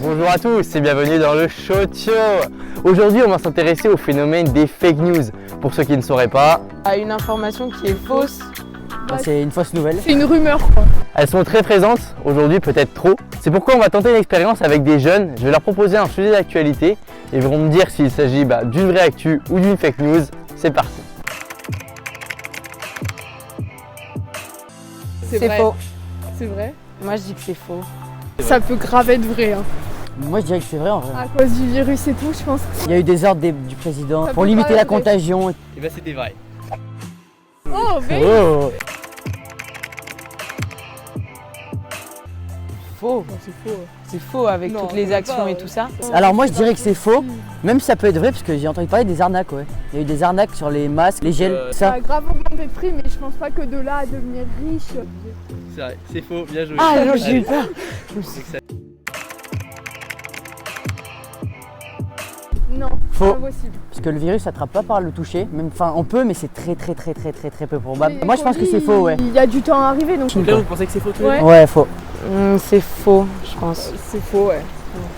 Bonjour à tous et bienvenue dans le Shotio. Aujourd'hui, on va s'intéresser au phénomène des fake news. Pour ceux qui ne sauraient pas, à une information qui est fausse. C'est une fausse nouvelle. C'est une rumeur quoi. elles sont très présentes, aujourd'hui peut-être trop. C'est pourquoi on va tenter une expérience avec des jeunes. Je vais leur proposer un sujet d'actualité et ils vont me dire s'il s'agit d'une vraie actu ou d'une fake news. C'est parti. C'est faux. C'est vrai. Moi je dis que c'est faux. Ça peut grave être vrai. Hein. Moi je dirais que c'est vrai en vrai. À cause du virus et tout, je pense. Il y a eu des ordres du président Ça pour peut limiter pas la être vrai. contagion. Et ben c'était vrai. Oh, mais Oh. Faux. c'est faux. C'est faux avec Non, toutes les ça va actions pas, et tout ça. Alors moi je dirais que c'est faux, même si ça peut être vrai parce que j'ai entendu parler des arnaques ouais. Il y a eu des arnaques sur les masques, les gels, Ça ça. a grave augmenté de prix, mais je pense pas que de là à devenir riche. C'est vrai, c'est faux, bien joué. Ah non, j'ai eu peur. Non, Faux. pas possible. Parce que le virus s'attrape pas par le toucher, même enfin on peut mais c'est très peu probable. Mais Moi je pense que c'est faux ouais. Il y a du temps à arriver donc. Donc là, vous pensez que c'est faux tous les Ouais. Ouais faux. C'est faux, je pense. C'est faux, ouais.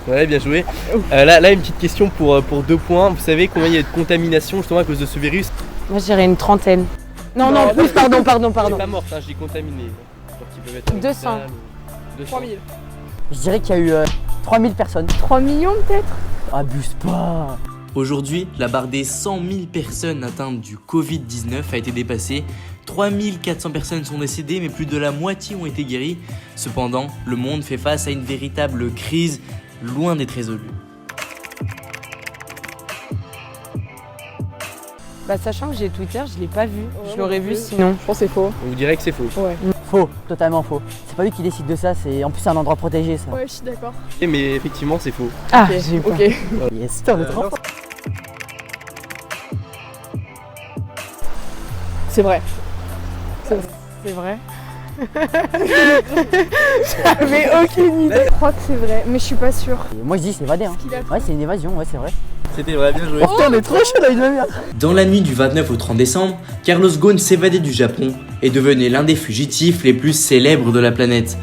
deux? Ouais, bien joué. Là, une petite question pour 2 points. Vous savez combien il y a de contamination justement à cause de ce virus? Moi je dirais une trentaine. Non, plus, pardon. C'est pas morte, hein, je dis contaminé. Genre qu'ils peuvent être à 200. l'hôpital ou- 200. 3000. Je dirais qu'il y a eu 3000 personnes. 3 millions peut-être. Abuse pas. Aujourd'hui, la barre des 100 000 personnes atteintes du Covid-19 a été dépassée. 3 400 personnes sont décédées, mais plus de la moitié ont été guéries. Cependant, le monde fait face à une véritable crise, loin d'être résolue. Bah sachant que j'ai Twitter, je l'ai pas vu. Ouais, Je l'aurais moi vu non plus. sinon. Je pense que c'est faux. Vous direz que c'est faux. Ouais. Faux, totalement faux. C'est pas lui qui décide de ça, c'est en plus c'est un endroit protégé ça. Ouais, je suis d'accord. Mais effectivement, c'est faux. Ah, Ok, j'ai eu peur. ok. Yes, putain, on est trop fort. C'est vrai. C'est vrai. J'avais aucune idée. Je crois que c'est vrai, mais je suis pas sûre. Moi je dis c'est évadé hein. qu'il a fait. Ouais c'est une évasion, ouais c'est vrai. C'était vrai, bien joué. Oh putain on est trop chaud là, il va bien. Dans la nuit du 29 au 30 décembre, Carlos Ghosn s'évadait du Japon et devenait l'un des fugitifs les plus célèbres de la planète.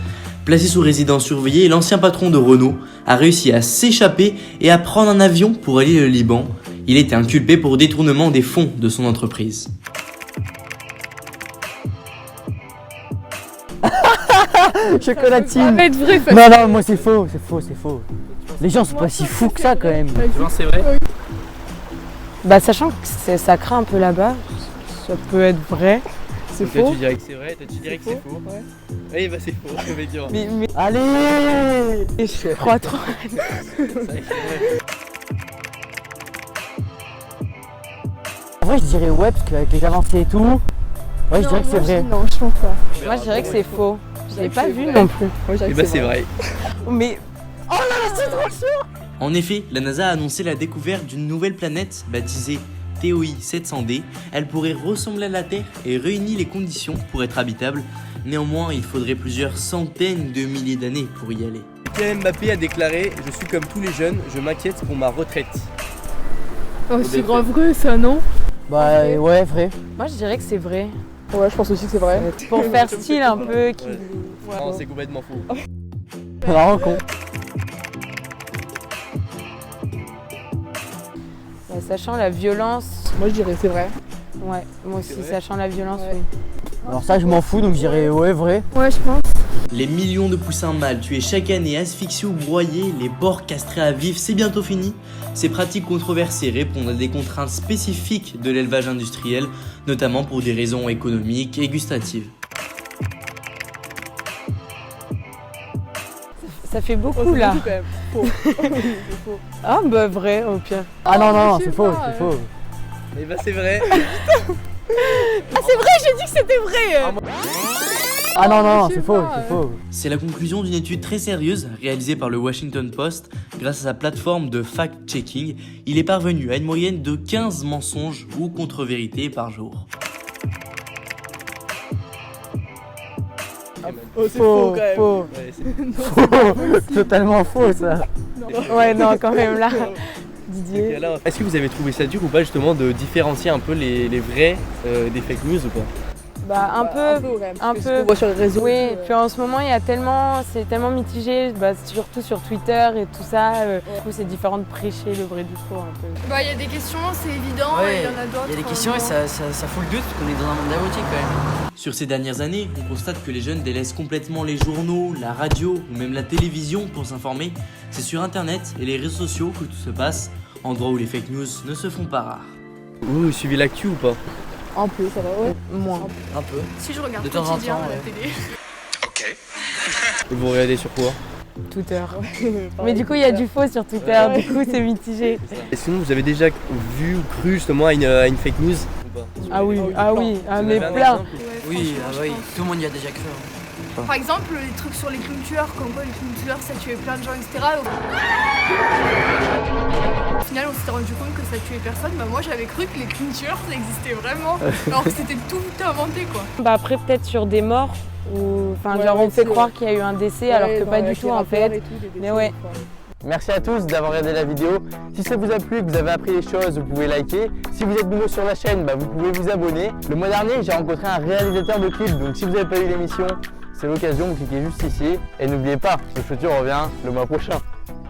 Placé sous résidence surveillée, l'ancien patron de Renault a réussi à s'échapper et à prendre un avion pour aller au Liban. Il était inculpé pour détournement des fonds de son entreprise. Chocolatine. Ça va être vrai, facile. Non, moi c'est faux. Les gens sont pas si fous que ça quand même. C'est vrai. Bah sachant que ça craint un peu là-bas, ça peut être vrai. C'est Donc là, faux. tu dirais que c'est vrai, toi tu dirais que c'est faux. Ouais. Oui, bah c'est faux, je vais dire. Mais Allez. je crois trop. C'est vrai que c'est vrai. En vrai je dirais ouais parce qu'avec les avancées et tout. Ouais je dirais que c'est vrai. Non, je pense pas. Moi je dirais que c'est faux. Je l'ai pas C'est vu vrai. non plus. Moi, je dirais Et que bah c'est vrai. Mais En effet, la NASA a annoncé la découverte d'une nouvelle planète baptisée TOI 700D. Elle pourrait ressembler à la Terre et réunir les conditions pour être habitable. Néanmoins, il faudrait plusieurs centaines de milliers d'années pour y aller. Kylian Mbappé a déclaré « Je suis comme tous les jeunes, je m'inquiète pour ma retraite Oh, c'est grave vrai ça, non? Bah ouais vrai. moi je dirais que c'est vrai. Ouais, je pense aussi que c'est vrai. Pour faire style un peu. Qui... Ouais. ». Non, c'est complètement faux. C'est vraiment con. Bah, sachant la violence. Moi, je dirais c'est vrai. Ouais, moi aussi C'est vrai sachant la violence, Ouais. oui. Alors ça je m'en fous donc je dirais ouais vrai. Ouais, je pense. Les millions de poussins mâles tués chaque année, asphyxiés ou broyés, les porcs castrés à vif, c'est bientôt fini. Ces pratiques controversées répondent à des contraintes spécifiques de l'élevage industriel, notamment pour des raisons économiques et gustatives. Ça fait beaucoup Oh, c'est là. beaucoup, quand même. Faux. C'est faux. Ah bah vrai au pire. Ah non je sais c'est faux, pas, c'est faux. Et bah c'est vrai. Ah, c'est vrai, j'ai dit que c'était vrai. Ah non je sais c'est faux, pas, c'est faux. C'est la conclusion d'une étude très sérieuse réalisée par le Washington Post. Grâce à sa plateforme de fact-checking, il est parvenu à une moyenne de 15 mensonges ou contre-vérités par jour. Oh, c'est faux, quand même. Faux. Ouais, c'est Faux. Totalement faux ça. Ouais non quand même là. Donc, Didier. alors, est-ce que vous avez trouvé ça dur ou pas justement de différencier un peu les vrais des fake news ou pas? Bah un peu. ouais, un parce que peu. ce qu'on voit sur les réseaux. Oui, et tout, puis en ce moment, c'est tellement mitigé, surtout sur Twitter et tout ça. Du coup, c'est différent de prêcher le vrai du faux un peu. Bah, il y a des questions, c'est évident, et il y en a d'autres. Il y a des questions et ça fout le doute qu'on est dans un monde chaotique quand même. Sur ces dernières années, on constate que les jeunes délaissent complètement les journaux, la radio ou même la télévision pour s'informer. C'est sur internet et les réseaux sociaux que tout se passe, endroit où les fake news ne se font pas rares. Vous suivez l'actu ou pas? Un peu, ça va, ouais. Moins. Un peu. Si je regarde De temps en quotidien temps, à la ouais. télé. Et vous regardez sur quoi? Twitter. Mais du coup, il y a du faux sur Twitter, du coup, c'est mitigé. Et sinon, vous avez déjà vu ou cru justement à une fake news ou pas? Ah oui, mais avez un plein. exemple? Oui, franchement, je oui, pense. tout le monde y a déjà cru. Par exemple, les trucs sur les clowns tueurs, comme quoi les clowns tueurs ça tuait plein de gens, etc. Au final, on s'était rendu compte que ça tuait personne. Bah, moi, j'avais cru que les clowns tueurs ça existait vraiment, alors que c'était tout inventé quoi. Bah après, peut-être sur des morts, ou enfin, Ouais, genre ouais, on fait si, croire ouais. qu'il y a eu un décès alors que pas du tout en fait. Mais ouais. Merci à tous d'avoir regardé la vidéo. Si ça vous a plu, que vous avez appris des choses, vous pouvez liker. Si vous êtes nouveau sur la chaîne, vous pouvez vous abonner. Le mois dernier, j'ai rencontré un réalisateur de clips, donc si vous n'avez pas eu l'émission, c'est l'occasion, vous cliquez juste ici. Et n'oubliez pas, ce futur revient le mois prochain.